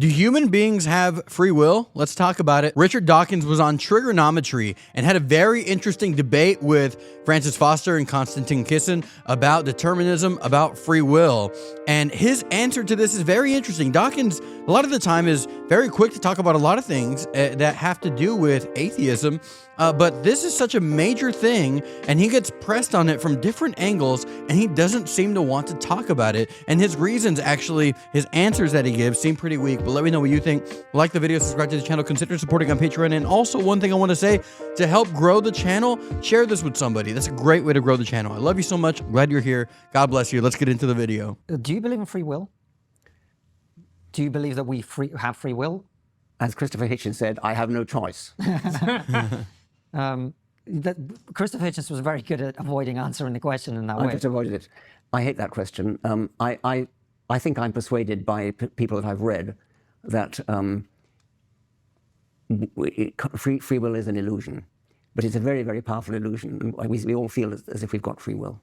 Do human beings have free will? Let's talk about it. Richard Dawkins was on Triggernometry and had a very interesting debate with Francis Foster and Konstantin Kisin about determinism, about free will. And his answer to this is very interesting. Dawkins, a lot of the time, is very quick to talk about a lot of things that have to do with atheism. But this is such a major thing, and he gets pressed on it from different angles, and he doesn't seem to want to talk about it. And his reasons, actually, his answers that he gives seem pretty weak. But let me know what you think. Like the video, subscribe to the channel, consider supporting on Patreon. And also, one thing I want to say, to help grow the channel, share this with somebody. That's a great way to grow the channel. I love you so much. I'm glad you're here. God bless you. Let's get into the video. Do you believe in free will? Do you believe that we have free will? As Christopher Hitchens said, I have no choice. Christopher Hitchens was very good at avoiding answering the question in that way. I just avoided it. I hate that question. I think I'm persuaded by people that I've read that free will is an illusion. But it's a very, very powerful illusion. We all feel as if we've got free will.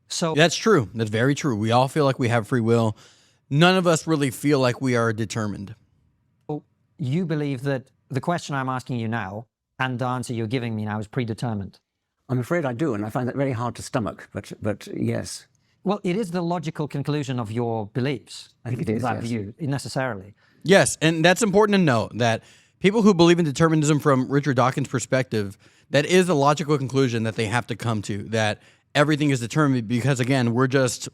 So that's true. That's very true. We all feel like we have free will. None of us really feel like we are determined. You believe that the question I'm asking you now and the answer you're giving me now is predetermined? I'm afraid I do, and I find that very hard to stomach, but yes. Well, it is the logical conclusion of your beliefs. I think it is, that yes. view, necessarily. Yes, and that's important to note, that people who believe in determinism from Richard Dawkins' perspective, that is a logical conclusion that they have to come to, that everything is determined because, again, we're just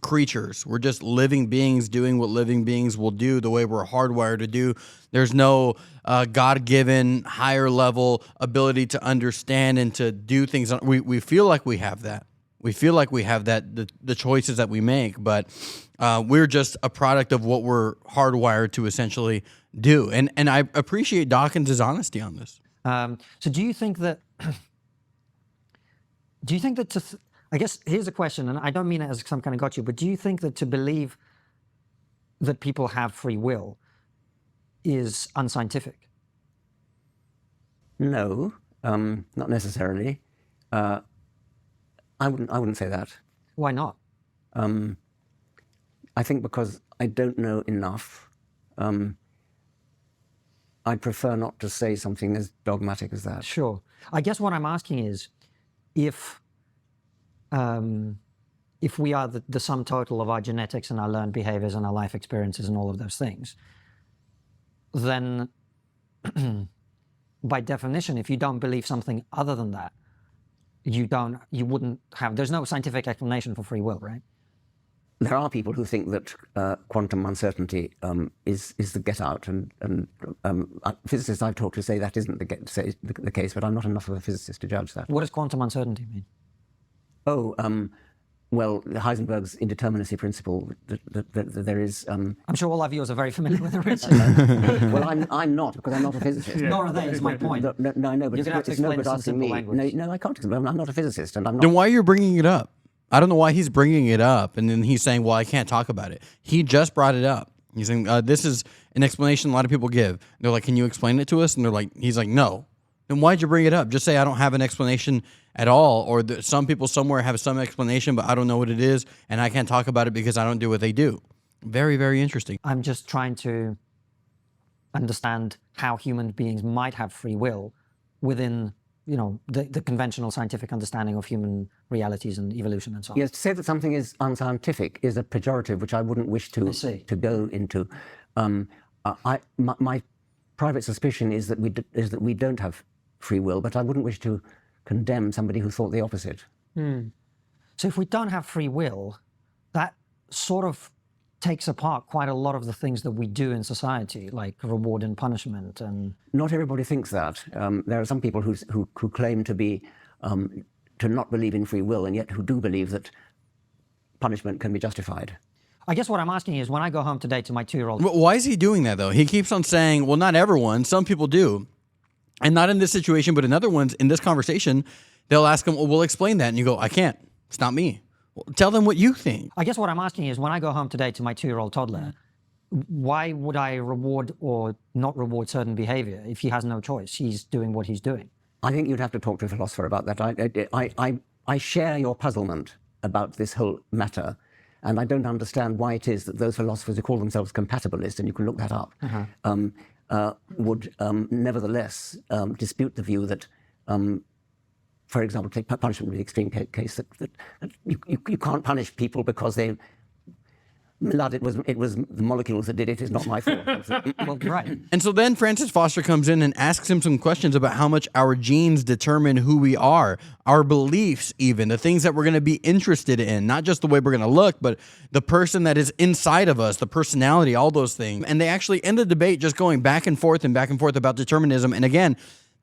creatures. We're just living beings doing what living beings will do the way we're hardwired to do. There's no God-given higher level ability to understand and to do things. We feel like we have that. We feel like we have that, the choices that we make, but we're just a product of what we're hardwired to essentially do. And I appreciate Dawkins' honesty on this. So do you think that... Do you think that I guess here's a question, and I don't mean it as some kind of gotcha, but do you think that to believe that people have free will is unscientific? No, not necessarily. I wouldn't say that. Why not? I think because I don't know enough. I'd prefer not to say something as dogmatic as that. Sure. I guess what I'm asking is, if we are the sum total of our genetics and our learned behaviors and our life experiences and all of those things, then by definition, if you don't believe something other than that, you wouldn't have, there's no scientific explanation for free will, right? There are people who think that quantum uncertainty is the get out, and physicists I've talked to say that isn't the case, but I'm not enough of a physicist to judge that. What does quantum uncertainty mean? Oh, well, Heisenberg's indeterminacy principle, that there is... I'm sure all our viewers are very familiar with it. Well, I'm not, because I'm not a physicist. Nor are they, is my point. No, I know, but it's no good asking me. No, I can't explain. I'm not a physicist, and I'm not... Then why are you bringing it up? I don't know why he's bringing it up, and then he's saying, well, I can't talk about it. He just brought it up. He's saying, this is an explanation a lot of people give. They're like, can you explain it to us? And he's like, no. Then why'd you bring it up? Just say, I don't have an explanation at all, or some people somewhere have some explanation, but I don't know what it is, and I can't talk about it because I don't do what they do. Very, very interesting. I'm just trying to understand how human beings might have free will within the conventional scientific understanding of human realities and evolution and so on. Yes, to say that something is unscientific is a pejorative which I wouldn't wish to go into. My private suspicion is that we don't have free will, but I wouldn't wish to condemn somebody who thought the opposite. So if we don't have free will, that sort of takes apart quite a lot of the things that we do in society, like reward and punishment. And not everybody thinks that. There are some people who claim to not believe in free will, and yet who do believe that punishment can be justified. I guess what I'm asking is, when I go home today to my 2-year-old... Why is he doing that, though? He keeps on saying, well, not everyone. Some people do. And not in this situation, but in other ones, in this conversation, they'll ask him, well, we'll explain that. And you go, I can't. It's not me. Well, tell them what you think. I guess what I'm asking is, when I go home today to my 2-year-old toddler, why would I reward or not reward certain behavior if he has no choice? He's doing what he's doing. I think you'd have to talk to a philosopher about that. I share your puzzlement about this whole matter. And I don't understand why it is that those philosophers who call themselves compatibilist, and you can look that up, would nevertheless dispute the view that, for example, take punishment in the extreme case, that you can't punish people because they blood, it was the molecules that did it, it's not my fault. Well, right. And so then Francis Foster comes in and asks him some questions about how much our genes determine who we are, our beliefs even, the things that we're going to be interested in, not just the way we're going to look, but the person that is inside of us, the personality, all those things. And they actually end the debate just going back and forth about determinism. And again,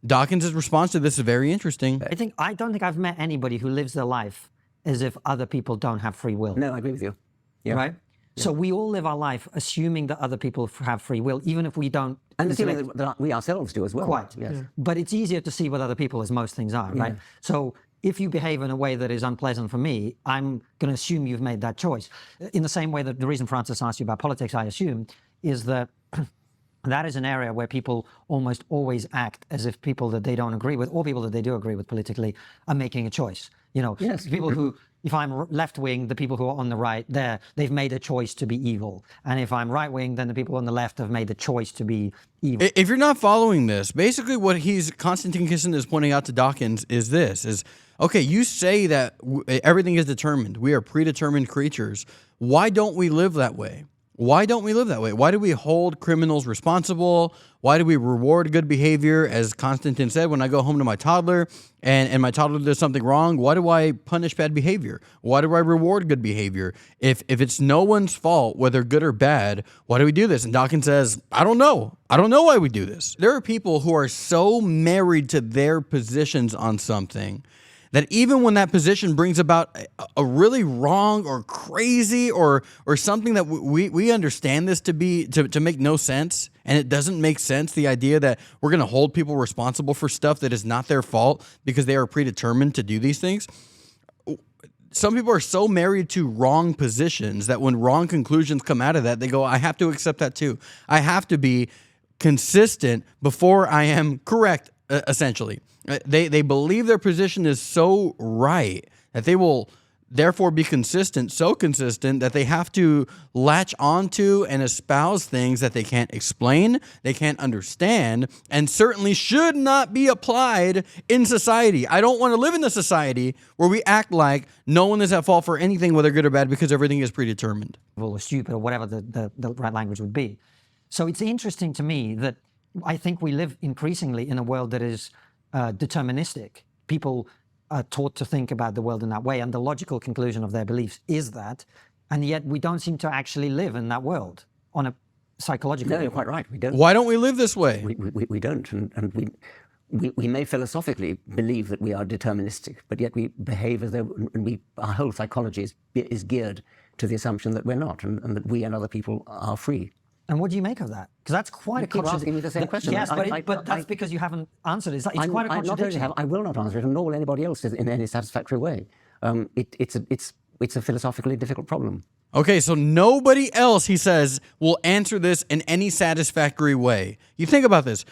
Dawkins' response to this is very interesting. I don't think I've met anybody who lives their life as if other people don't have free will. No, I agree with you. Yeah. Right? Yeah. So we all live our life assuming that other people have free will, even if we don't. And assuming that we ourselves do as well. Quite. Yes. Yeah. But it's easier to see with other people, as most things are, right? So if you behave in a way that is unpleasant for me, I'm going to assume you've made that choice. In the same way that the reason Francis asked you about politics, I assume, is that that is an area where people almost always act as if people that they don't agree with, or people that they do agree with politically, are making a choice. You know, people who, if I'm left-wing, the people who are on the right, they've made a choice to be evil. And if I'm right-wing, then the people on the left have made the choice to be evil. If you're not following this, basically what Konstantin Kisin is pointing out to Dawkins is this, okay, you say that everything is determined. We are predetermined creatures. Why don't we live that way? Why don't we live that way? Why do we hold criminals responsible? Why do we reward good behavior? As Konstantin said, when I go home to my toddler and my toddler does something wrong, why do I punish bad behavior? Why do I reward good behavior? If it's no one's fault, whether good or bad, why do we do this? And Dawkins says, I don't know. I don't know why we do this. There are people who are so married to their positions on something that even when that position brings about a really wrong or crazy or something that we understand this to be to make no sense, and it doesn't make sense, the idea that we're going to hold people responsible for stuff that is not their fault because they are predetermined to do these things. Some people are so married to wrong positions that when wrong conclusions come out of that, they go, I have to accept that too. I have to be consistent before I am correct, essentially. They believe their position is so right that they will therefore be consistent, so consistent that they have to latch onto and espouse things that they can't explain, they can't understand, and certainly should not be applied in society. I don't want to live in a society where we act like no one is at fault for anything, whether good or bad, because everything is predetermined. Or stupid, or whatever the right language would be. So it's interesting to me that I think we live increasingly in a world that is deterministic. People are taught to think about the world in that way, and the logical conclusion of their beliefs is that, and yet we don't seem to actually live in that world on a psychological level. No, you're quite right. We don't. Why don't we live this way? We don't, and we may philosophically believe that we are deterministic, but yet we behave as though our whole psychology is geared to the assumption that we're not, and that we and other people are free. And what do you make of that? Because that's quite a contradiction. Asking me the same question. Yes, but that's because you haven't answered it. It's quite a contradiction. I will not answer it, and nor will anybody else in any satisfactory way. It's a philosophically difficult problem. Okay, so nobody else, he says, will answer this in any satisfactory way. You think about this.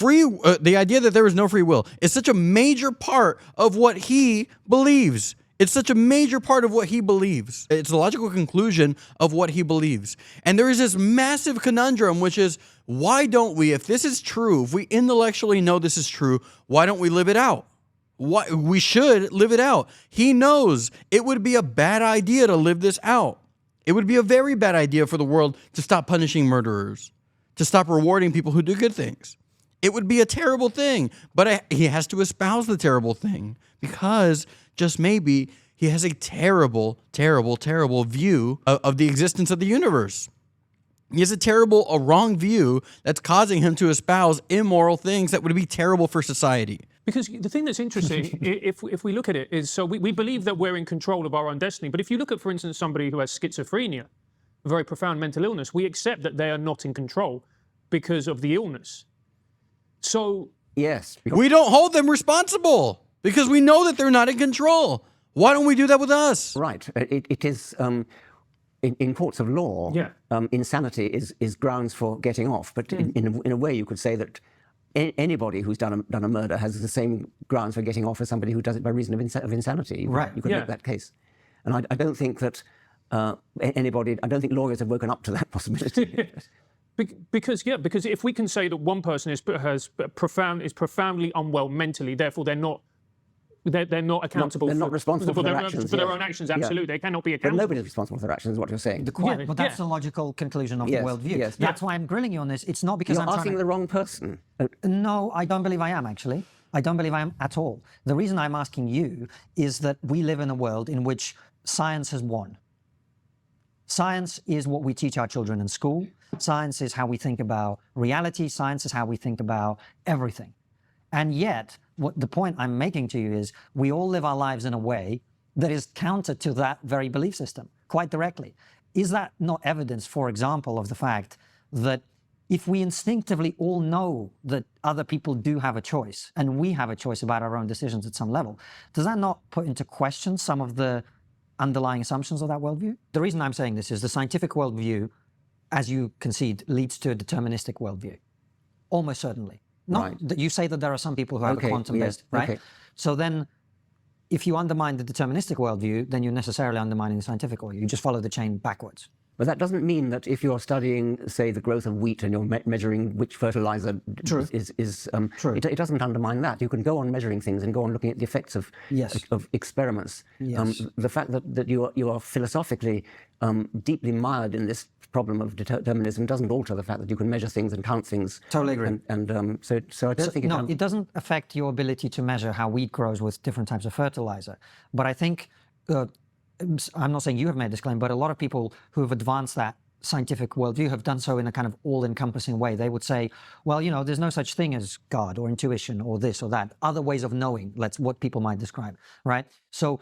The idea that there is no free will is such a major part of what he believes. It's such a major part of what he believes. It's the logical conclusion of what he believes. And there is this massive conundrum, which is, why don't we, if this is true, if we intellectually know this is true, why don't we live it out? We should live it out. He knows it would be a bad idea to live this out. It would be a very bad idea for the world to stop punishing murderers, to stop rewarding people who do good things. It would be a terrible thing, but he has to espouse the terrible thing because just maybe he has a terrible, terrible, terrible view of the existence of the universe. He has a wrong view that's causing him to espouse immoral things that would be terrible for society. Because the thing that's interesting, if we look at it, is so we believe that we're in control of our own destiny. But if you look at, for instance, somebody who has schizophrenia, a very profound mental illness, we accept that they are not in control because of the illness. So yes, we don't hold them responsible because we know that they're not in control. Why don't we do that with us? Right. It is in courts of law. Yeah. Insanity is grounds for getting off. But in a way, you could say that anybody who's done a murder has the same grounds for getting off as somebody who does it by reason of insanity. Right. You could make that case. And I don't think that anybody, I don't think lawyers have woken up to that possibility. Because if we can say that one person is profoundly unwell mentally, therefore they're not accountable. They're not responsible for their actions. For their own actions, absolutely, they cannot be accountable. But nobody's responsible for their actions, is what you're saying. But that's the logical conclusion of the worldview. Yes. That's why I'm grilling you on this. It's not because You're I'm asking the wrong person. No, I don't believe I am, actually. I don't believe I am at all. The reason I'm asking you is that we live in a world in which science has won. Science is what we teach our children in school. Science is how we think about reality. Science is how we think about everything. And yet, the point I'm making to you is we all live our lives in a way that is counter to that very belief system, quite directly. Is that not evidence, for example, of the fact that if we instinctively all know that other people do have a choice, and we have a choice about our own decisions at some level, does that not put into question some of the underlying assumptions of that worldview? The reason I'm saying this is the scientific worldview, as you concede, leads to a deterministic worldview, almost certainly. Not that you say that there are some people who have a quantum-based, right? Okay. So then, if you undermine the deterministic worldview, then you're necessarily undermining the scientific worldview. You just follow the chain backwards. But that doesn't mean that if you're studying, say, the growth of wheat and you're measuring which fertilizer is true. It doesn't undermine that. You can go on measuring things and go on looking at the effects of experiments. Yes. The fact that you are philosophically deeply mired in this problem of determinism doesn't alter the fact that you can measure things and count things. Totally agree. So I don't think it doesn't affect your ability to measure how wheat grows with different types of fertilizer. But I think I'm not saying you have made this claim, but a lot of people who have advanced that scientific worldview have done so in a kind of all-encompassing way. They would say, well, you know, there's no such thing as God or intuition or this or that, other ways of knowing, what people might describe, right? So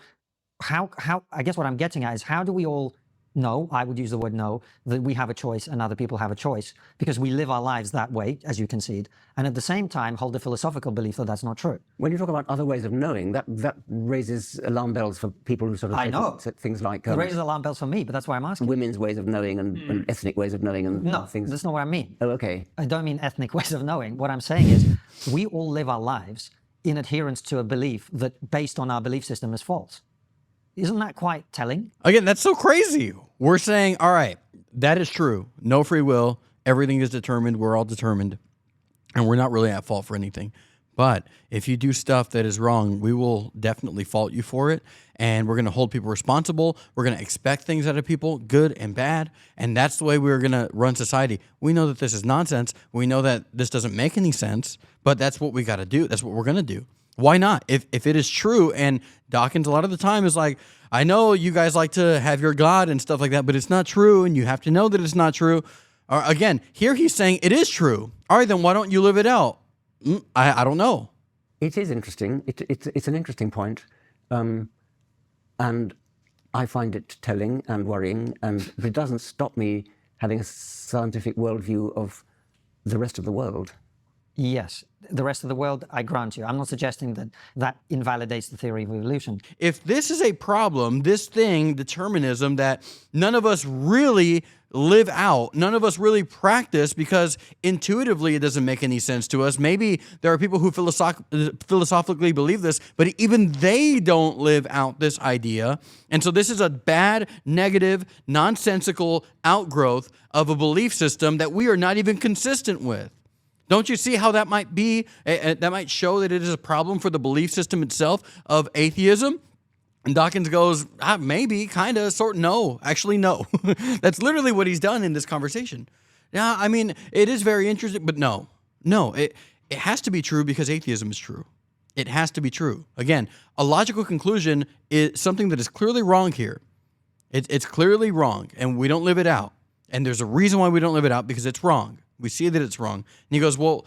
how I guess what I'm getting at is how do we all know, I would use the word know, that we have a choice and other people have a choice because we live our lives that way, as you concede, and at the same time hold the philosophical belief that that's not true. When you talk about other ways of knowing, that raises alarm bells for people who sort of say things like... it raises alarm bells for me, but that's why I'm asking. Women's ways of knowing and ethnic ways of knowing and things. That's not what I mean. Oh, okay. I don't mean ethnic ways of knowing. What I'm saying is we all live our lives in adherence to a belief that based on our belief system is false. Isn't that quite telling? Again, that's so crazy. We're saying, all right, that is true. No free will. Everything is determined. We're all determined. And we're not really at fault for anything. But if you do stuff that is wrong, we will definitely fault you for it. And we're going to hold people responsible. We're going to expect things out of people, good and bad. And that's the way we're going to run society. We know that this is nonsense. We know that this doesn't make any sense. But that's what we got to do. That's what we're going to do. Why not? If it is true, and Dawkins a lot of the time is like, I know you guys like to have your God and stuff like that, but it's not true, and you have to know that it's not true. Or again, here he's saying it is true. All right, then why don't you live it out? I don't know. It is interesting. It's an interesting point, and I find it telling and worrying, but it doesn't stop me having a scientific worldview of the rest of the world. Yes, the rest of the world, I grant you. I'm not suggesting that that invalidates the theory of evolution. If this is a problem, this thing, determinism, that none of us really live out, none of us really practice because intuitively it doesn't make any sense to us. Maybe there are people who philosophically believe this, but even they don't live out this idea. And so this is a bad, negative, nonsensical outgrowth of a belief system that we are not even consistent with. Don't you see how that might be? That might show that it is a problem for the belief system itself of atheism? And Dawkins goes, maybe, kind of, sort of, no. Actually, no. That's literally what he's done in this conversation. Yeah, I mean, it is very interesting, but no. No, it has to be true because atheism is true. It has to be true. Again, a logical conclusion is something that is clearly wrong here. It's clearly wrong, and we don't live it out. And there's a reason why we don't live it out, because it's wrong. We see that it's wrong. And he goes, well,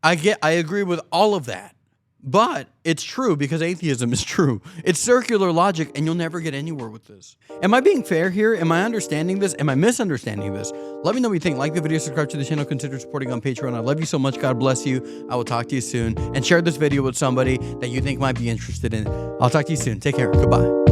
I agree with all of that, but it's true because atheism is true. It's circular logic, and you'll never get anywhere with this. Am I being fair here? Am I understanding this? Am I misunderstanding this? Let me know what you think. Like the video, subscribe to the channel, consider supporting on Patreon. I love you so much. God bless you. I will talk to you soon. And share this video with somebody that you think might be interested in. I'll talk to you soon. Take care. Goodbye.